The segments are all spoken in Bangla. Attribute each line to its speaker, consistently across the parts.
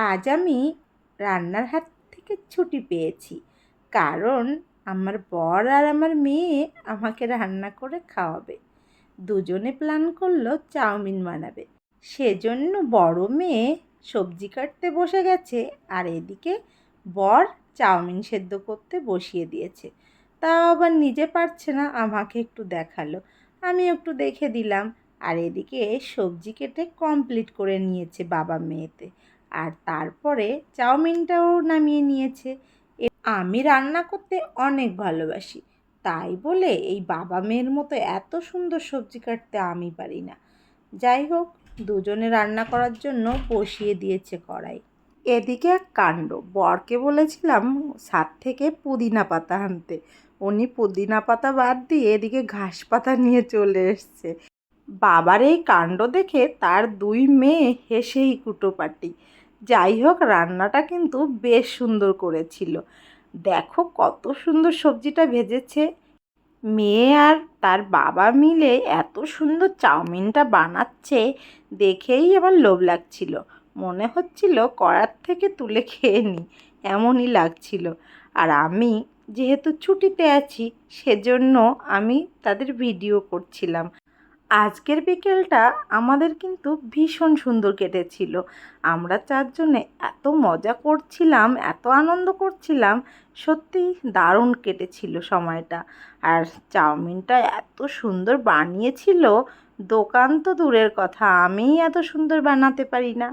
Speaker 1: আজ আমি রান্নার হাত থেকে ছুটি পেয়েছি, কারণ আমার বর আর আমার মেয়ে আমাকে রান্না করে খাওয়াবে। দুজনে প্ল্যান করলো চাউমিন বানাবে। সেজন্য বড় মেয়ে সবজি কাটতে বসে গেছে, আর এদিকে বর চাউমিন সেদ্ধ করতে বসিয়ে দিয়েছে। তাও আবার নিজে পারছে না, আমাকে একটু দেখালো, আমি একটু দেখে দিলাম। আর এদিকে সবজি কেটে কমপ্লিট করে নিয়েছে বাবা মেয়েতে, আর তারপরে চাউমিনটাও নামিয়ে নিয়েছে। আমি রান্না করতে অনেক ভালোবাসি, তাই বলে এই বাবা মেয়ের মতো এত সুন্দর সবজি কাটতে আমি পারি না। যাই হোক, দুজনে রান্না করার জন্য বসিয়ে দিয়েছে কড়াই। এদিকে এক কাণ্ড, বরকে বলেছিলাম ছাদ থেকে পুদিনা পাতা আনতে, উনি পুদিনা পাতা বাদ দিয়ে এদিকে ঘাস পাতা নিয়ে চলে এসছে। বাবার এই কাণ্ড দেখে তার দুই মেয়ে হেসেই কুটোপাটি। যাই হোক, রান্নাটা কিন্তু বেশ সুন্দর করেছিল। দেখো কত সুন্দর সবজিটা ভেজেছে। মেয়ে আর তার বাবা মিলে এত সুন্দর চাউমিনটা বানাচ্ছে, দেখেই আমার লোভ লাগছিল। মনে হচ্ছিল কড়ার থেকে তুলে খেয়ে নিই, এমনই লাগছিল। আর আমি যেহেতু ছুটিতে আছি, সেজন্য আমি তাদের ভিডিও করছিলাম। আজকের বিকেলটা আমাদের কিন্তু ভীষণ সুন্দর কেটেছিল। আমরা চারজনে এত মজা করছিলাম, এত আনন্দ করছিলাম, সত্যি দারুণ কেটেছিল সময়টা। আর চাউমিনটা এত সুন্দর বানিয়েছিল, দোকান তো দূরের কথা, আমিই এত সুন্দর বানাতে পারি না।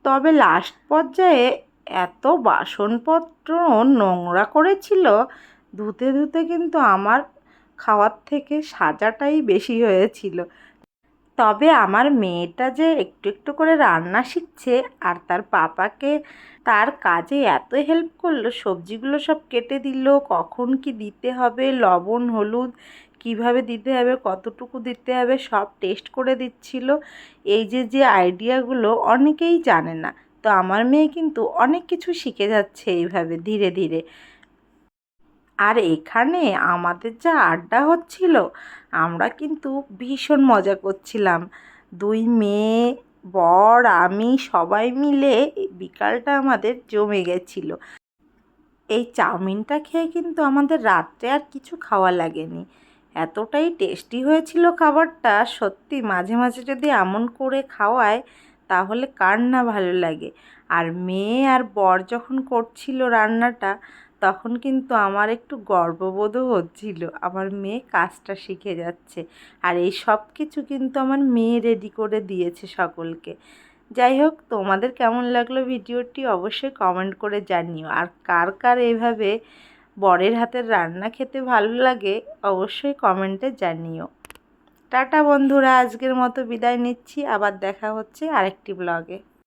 Speaker 1: তবে লাস্ট পর্যায়ে এত বাসনপত্র নোংরা করেছিল, ধুতে ধুতে কিন্তু আমার খাওয়ার থেকে সাজাটাই বেশি হয়েছিল। তবে আমার মেয়েটা যে একটু একটু করে রান্না শিখছে, আর তার পাপাকে তার কাজে এত হেল্প করলো, সবজিগুলো সব কেটে দিল, কখন কি দিতে হবে, লবণ হলুদ কিভাবে দিতে হবে, কতটুকু দিতে হবে, সব টেস্ট করে দিচ্ছিল। এই যে যে আইডিয়াগুলো অনেকেই জানে না, তো আমার মেয়ে কিন্তু অনেক কিছু শিখে যাচ্ছে এইভাবে ধীরে ধীরে। আর এখানে আমাদের যা আড্ডা হচ্ছিল, আমরা কিন্তু ভীষণ মজা করছিলাম। দুই মেয়ে, বর, আমি সবাই মিলে বিকালটা আমাদের জমে গেছিল। এই চাউমিনটা খেয়ে কিন্তু আমাদের রাত্রে আর কিছু খাওয়া লাগেনি, এতটাই টেস্টি হয়েছিল খাবারটা। সত্যি মাঝে মাঝে যদি এমন করে খাওয়ায়, তাহলে কার না ভালো লাগে। আর মেয়ে আর বর যখন করছিল রান্নাটা, তখন কিন্তু আমার একটু গর্ববোধও হচ্ছিল, আমার মেয়ে কাজটা শিখে যাচ্ছে। আর এই সব কিছু কিন্তু আমার মেয়ে রেডি করে দিয়েছে সকলকে। যাই হোক, তোমাদের কেমন লাগলো ভিডিওটি অবশ্যই কমেন্ট করে জানিও। আর কার কার এইভাবে বরের হাতের রান্না খেতে ভালো লাগে, অবশ্যই কমেন্টে জানিও। টাটা বন্ধুরা, আজকের মতো বিদায় নিচ্ছি, আবার দেখা হচ্ছে আরেকটি ব্লগে।